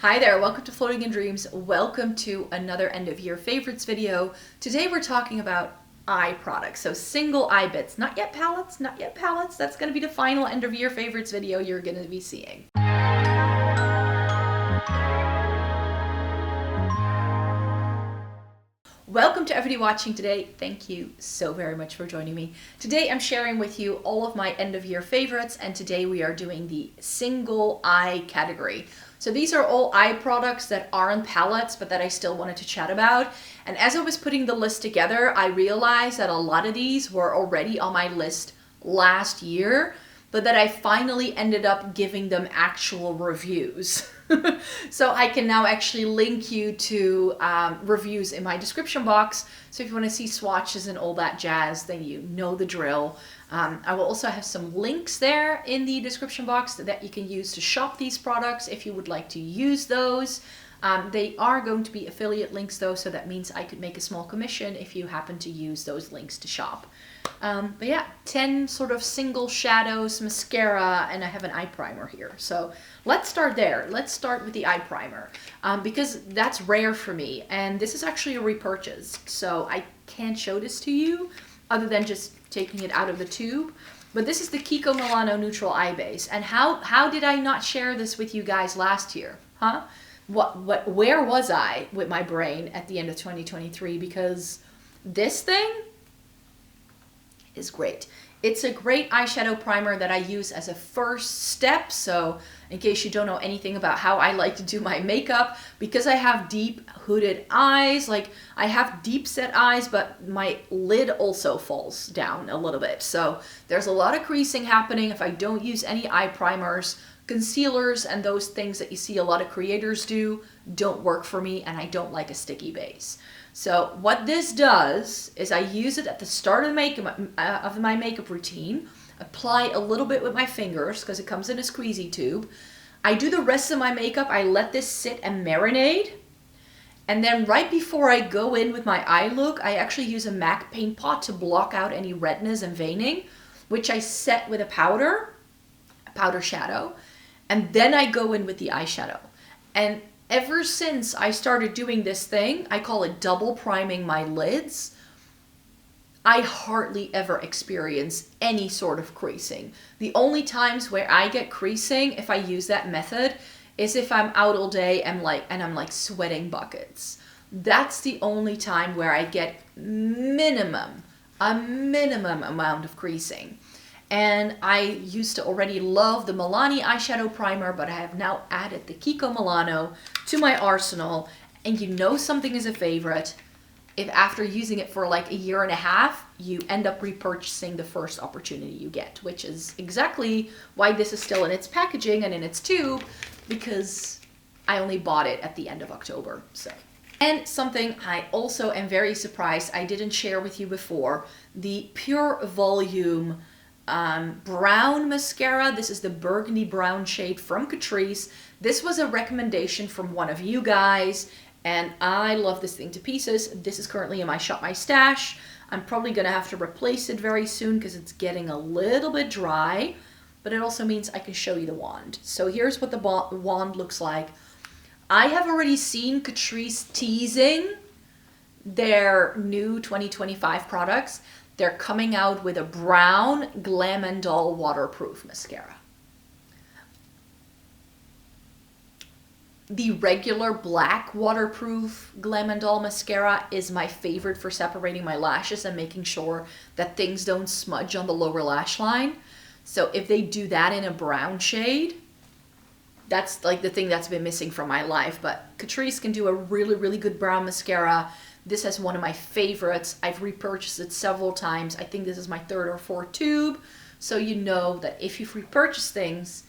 Hi there, welcome to Floating in Dreams. Welcome to another end of year favorites video. Today we're talking about eye products, so single eye bits. Not yet palettes, not yet palettes. That's going to be the final end of year favorites video you're going to be seeing. Welcome to everybody watching today. Thank you so very much for joining me. Today I'm sharing with you all of my end of year favorites, and today we are doing the single eye category. So these are all eye products that aren't palettes, but that I still wanted to chat about. And as I was putting the list together, I realized that a lot of these were already on my list last year, but that I finally ended up giving them actual reviews. So I can now actually link you to reviews in my description box. So if you want to see swatches and all that jazz, then you know the drill. I will also have some links there in the description box that you can use to shop these products if you would like to use those. They are going to be affiliate links though, so that means I could make a small commission if you happen to use those links to shop. But yeah, 10 sort of single shadows, mascara, and I have an eye primer here. So let's start there. Let's start with the eye primer because that's rare for me. And this is actually a repurchase. So I can't show this to you other than just taking it out of the tube. But this is the Kiko Milano Neutral Eye Base. And how did I not share this with you guys last year? Huh? Where was I with my brain at the end of 2023? Because this thing is great. It's a great eyeshadow primer that I use as a first step. So in case you don't know anything about how I like to do my makeup, because I have deep hooded eyes, like I have deep set eyes, but my lid also falls down a little bit. So there's a lot of creasing happening if I don't use any eye primers. Concealers and those things that you see a lot of creators do don't work for me, and I don't like a sticky base. So what this does is I use it at the start of my makeup routine, apply a little bit with my fingers because it comes in a squeezy tube. I do the rest of my makeup, I let this sit and marinate. And then right before I go in with my eye look, I actually use a MAC paint pot to block out any redness and veining, which I set with a powder shadow. And then I go in with the eyeshadow. And ever since I started doing this thing, I call it double priming my lids, I hardly ever experience any sort of creasing. The only times where I get creasing, if I use that method, is if I'm out all day and I'm like sweating buckets. That's the only time where I get a minimum amount of creasing. And I used to already love the Milani eyeshadow primer, but I have now added the Kiko Milano to my arsenal. And you know something is a favorite if after using it for like a year and a half, you end up repurchasing the first opportunity you get, which is exactly why this is still in its packaging and in its tube, because I only bought it at the end of October. So. And something I also am very surprised I didn't share with you before, the Pure Volume brown mascara. This is the burgundy brown shade from Catrice. This was a recommendation from one of you guys, and I love this thing to pieces. This is currently in my Shop My Stash. I'm probably gonna have to replace it very soon because it's getting a little bit dry, but it also means I can show you the wand. So here's what the wand looks like. I have already seen Catrice teasing their new 2025 products. They're coming out with a brown Glam & Doll waterproof mascara. The regular black waterproof Glam & Doll mascara is my favorite for separating my lashes and making sure that things don't smudge on the lower lash line. So if they do that in a brown shade, that's like the thing that's been missing from my life. But Catrice can do a really good brown mascara. This is one of my favorites. I've repurchased it several times. I think this is my third or fourth tube. So you know that if you've repurchased things,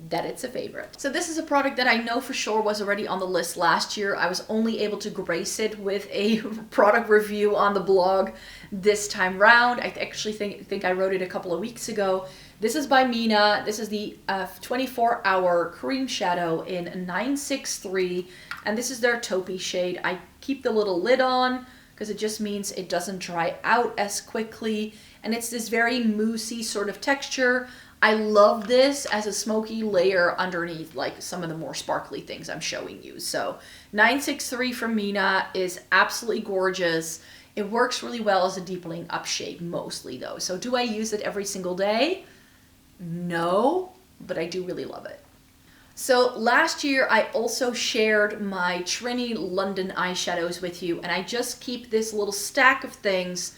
that it's a favorite. So this is a product that I know for sure was already on the list last year. I was only able to grace it with a product review on the blog this time round. I actually think I wrote it a couple of weeks ago. This is by Mina. This is the 24-hour cream shadow in 963, and this is their taupey shade. I keep the little lid on because it just means it doesn't dry out as quickly, and it's this very moussey sort of texture. I love this as a smoky layer underneath like some of the more sparkly things I'm showing you. So 963 from Mina is absolutely gorgeous. It works really well as a deepening up shade mostly though. So do I use it every single day? No, but I do really love it. So last year I also shared my Trinny London eyeshadows with you, and I just keep this little stack of things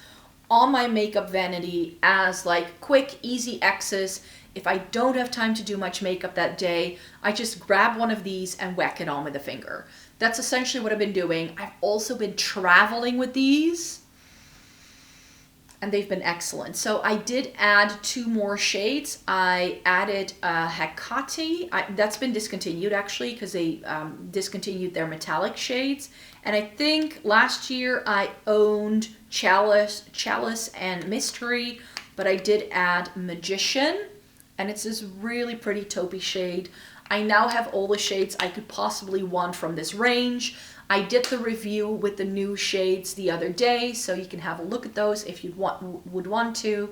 on my makeup vanity as like quick, easy access. If I don't have time to do much makeup that day, I just grab one of these and whack it on with a finger. That's essentially what I've been doing. I've also been traveling with these, and they've been excellent. So I did add 2 more shades. I added Hekate. That's been discontinued actually because they discontinued their metallic shades. And I think last year I owned Chalice and Mystery, but I did add Magician, and it's this really pretty taupey shade. I now have all the shades I could possibly want from this range. I did the review with the new shades the other day, so you can have a look at those if you would want to.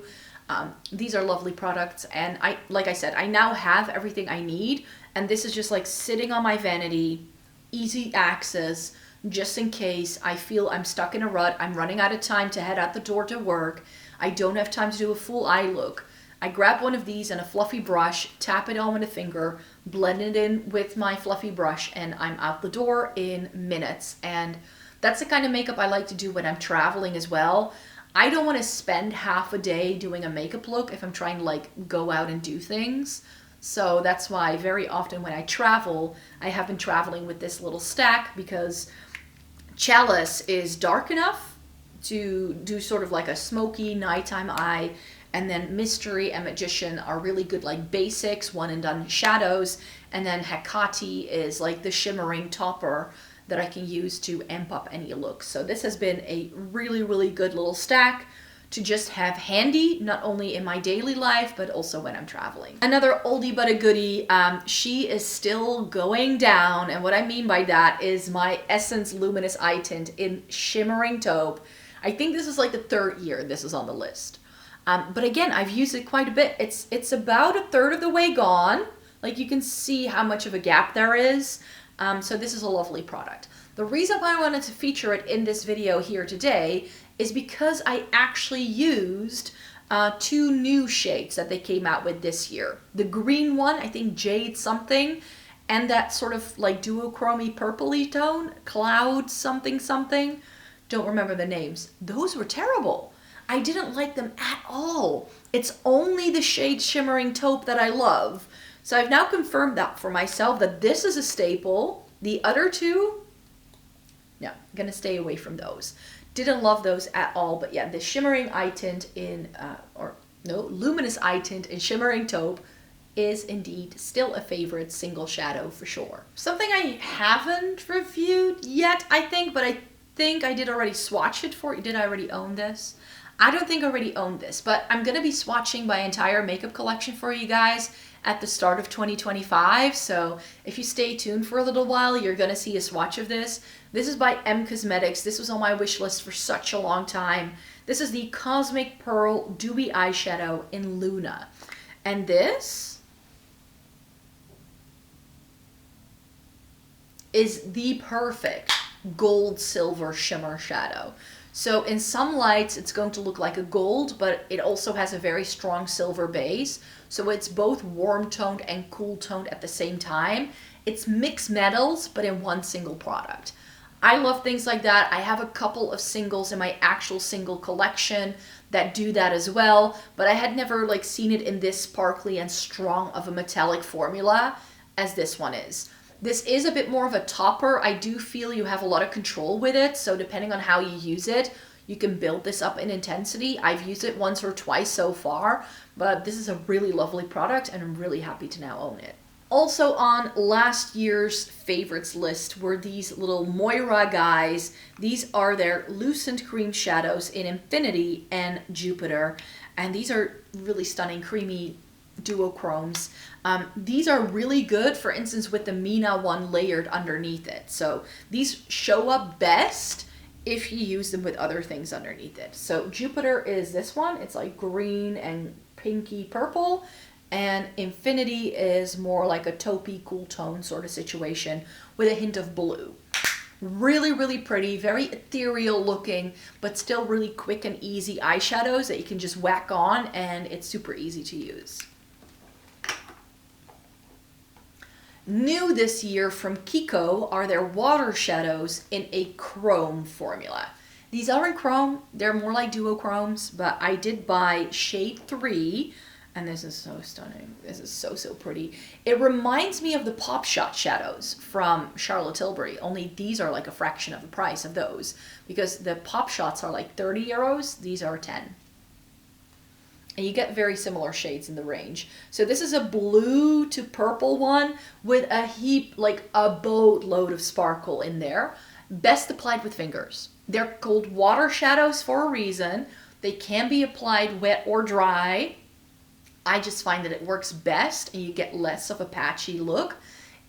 These are lovely products, and like I said, I now have everything I need, and this is just like sitting on my vanity, easy access, just in case I feel I'm stuck in a rut, I'm running out of time to head out the door to work, I don't have time to do a full eye look. I grab one of these and a fluffy brush, tap it on with a finger, blend it in with my fluffy brush, and I'm out the door in minutes. And that's the kind of makeup I like to do when I'm traveling as well. I don't want to spend half a day doing a makeup look if I'm trying to like go out and do things. So that's why very often when I travel, I have been traveling with this little stack, because Chalice is dark enough to do sort of like a smoky nighttime eye, and then Mystery and Magician are really good like basics, one and done shadows, and then Hekate is like the shimmering topper that I can use to amp up any look. So this has been a really, really good little stack to just have handy, not only in my daily life, but also when I'm traveling. Another oldie but a goodie, she is still going down, and what I mean by that is my Essence Luminous Eye Tint in Shimmering Taupe. I think this is like the 3rd year this is on the list. But again, I've used it quite a bit. It's about 1/3 of the way gone. Like you can see how much of a gap there is. So this is a lovely product. The reason why I wanted to feature it in this video here today is because I actually used 2 new shades that they came out with this year. The green one, I think Jade something, and that sort of like duochrome purpley tone, Cloud something something. Don't remember the names. Those were terrible. I didn't like them at all. It's only the shade Shimmering Taupe that I love. So I've now confirmed that for myself, that this is a staple. The other 2, no, I'm gonna stay away from those. Didn't love those at all, but yeah, the Shimmering Eye Tint in, Luminous Eye Tint in Shimmering Taupe is indeed still a favorite single shadow for sure. Something I haven't reviewed yet, I think, but I think I did already swatch it for you. Did I already own this? I don't think I already owned this, but I'm going to be swatching my entire makeup collection for you guys at the start of 2025. So if you stay tuned for a little while, you're going to see a swatch of this. This is by M Cosmetics. This was on my wish list for such a long time. This is the Cosmic Pearl Dewy Eyeshadow in Luna. And this is the perfect gold silver shimmer shadow. So in some lights, it's going to look like a gold, but it also has a very strong silver base. So it's both warm toned and cool toned at the same time. It's mixed metals, but in one single product. I love things like that. I have a couple of singles in my actual single collection that do that as well, but I had never like seen it in this sparkly and strong of a metallic formula as this one is. This is a bit more of a topper. I do feel you have a lot of control with it, so depending on how you use it, you can build this up in intensity. I've used it once or twice so far, but this is a really lovely product and I'm really happy to now own it. Also on last year's favorites list were these little Moira guys. These are their Lucent Cream Shadows in Infinity and Jupiter, and these are really stunning creamy duochromes. These are really good, for instance, with the Mina one layered underneath it. So these show up best if you use them with other things underneath it. So Jupiter is this one. It's like green and pinky purple. And Infinity is more like a taupey, cool tone sort of situation with a hint of blue. Really, really pretty, very ethereal looking, but still really quick and easy eyeshadows that you can just whack on, and it's super easy to use. New this year from Kiko are their water shadows in a chrome formula. These aren't chrome, they're more like duochromes, but I did buy shade 3, and this is so stunning. This is so, so pretty. It reminds me of the Pop Shot shadows from Charlotte Tilbury, only these are like a fraction of the price of those, because the Pop Shots are like 30 euros, these are 10. And you get very similar shades in the range. So this is a blue to purple one with a heap, like a boatload of sparkle in there. Best applied with fingers. They're called water shadows for a reason. They can be applied wet or dry. I just find that it works best and you get less of a patchy look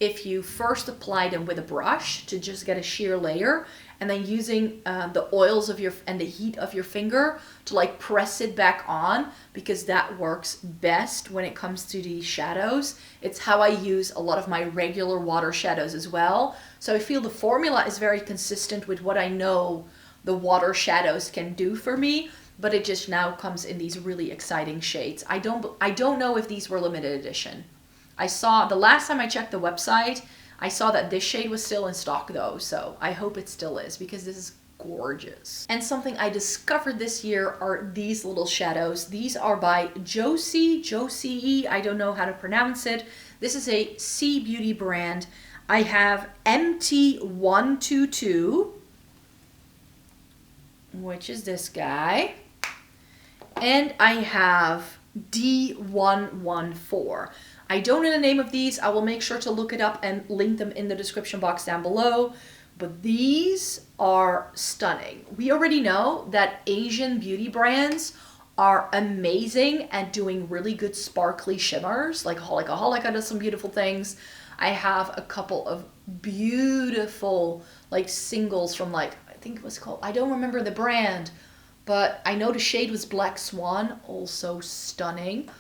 if you first apply them with a brush to just get a sheer layer, and then using the oils of and the heat of your finger to like press it back on, because that works best when it comes to these shadows. It's how I use a lot of my regular water shadows as well. So I feel the formula is very consistent with what I know the water shadows can do for me, but it just now comes in these really exciting shades. I don't know if these were limited edition. I saw, the last time I checked the website, I saw that this shade was still in stock though, so I hope it still is, because this is gorgeous. And something I discovered this year are these little shadows. These are by Josie, I don't know how to pronounce it. This is a C Beauty brand. I have MT122, which is this guy, and I have D114. I don't know the name of these. I will make sure to look it up and link them in the description box down below. But these are stunning. We already know that Asian beauty brands are amazing at doing really good sparkly shimmers. Like Holika does some beautiful things. I have a couple of beautiful like singles from like, I think it was called, I don't remember the brand, but I know the shade was Black Swan, also stunning.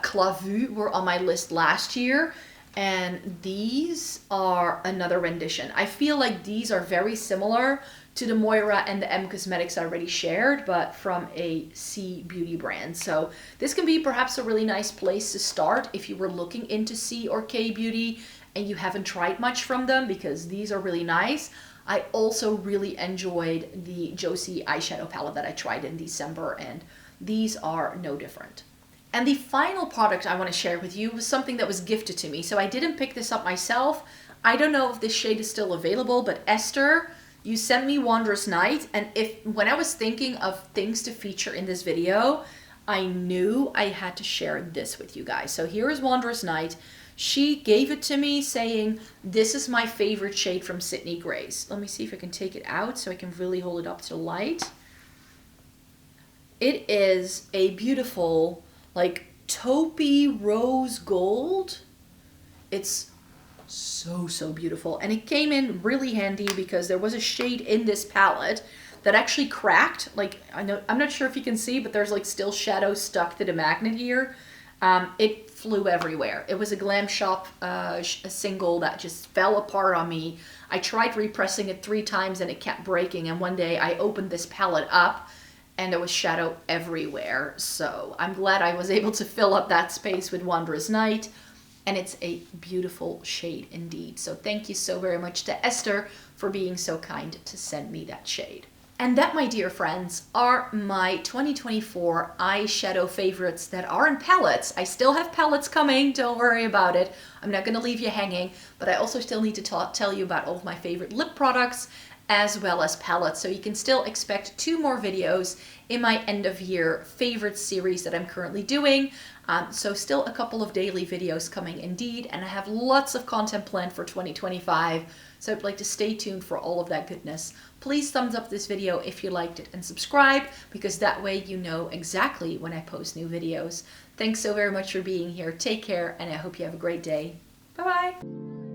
Clavu were on my list last year, and these are another rendition. I feel like these are very similar to the Moira and the M Cosmetics I already shared, but from a C Beauty brand. So this can be perhaps a really nice place to start if you were looking into C or K Beauty and you haven't tried much from them, because these are really nice. I also really enjoyed the Josie eyeshadow palette that I tried in December, and these are no different. And the final product I want to share with you was something that was gifted to me. So I didn't pick this up myself. I don't know if this shade is still available, but Esther, you sent me Wondrous Night. And when I was thinking of things to feature in this video, I knew I had to share this with you guys. So here is Wondrous Night. She gave it to me saying, this is my favorite shade from Sydney Grace. Let me see if I can take it out so I can really hold it up to the light. It is a beautiful, like taupey rose gold. It's so, so beautiful. And it came in really handy because there was a shade in this palette that actually cracked. Like, I'm not sure if you can see, but there's like still shadow stuck to the magnet here. It flew everywhere. It was a Glam Shop a single that just fell apart on me. I tried repressing it 3 times and it kept breaking. And one day I opened this palette up and there was shadow everywhere. So I'm glad I was able to fill up that space with Wondrous Night. And it's a beautiful shade indeed. So thank you so very much to Esther for being so kind to send me that shade. And that, my dear friends, are my 2024 eyeshadow favorites that are in palettes. I still have palettes coming, don't worry about it. I'm not going to leave you hanging, but I also still need to tell you about all of my favorite lip products as well as palettes. So you can still expect 2 more videos in my end of year favorites series that I'm currently doing. So still a couple of daily videos coming indeed, and I have lots of content planned for 2025. So I'd like to stay tuned for all of that goodness. Please thumbs up this video if you liked it and subscribe, because that way you know exactly when I post new videos. Thanks so very much for being here. Take care, and I hope you have a great day. Bye-bye.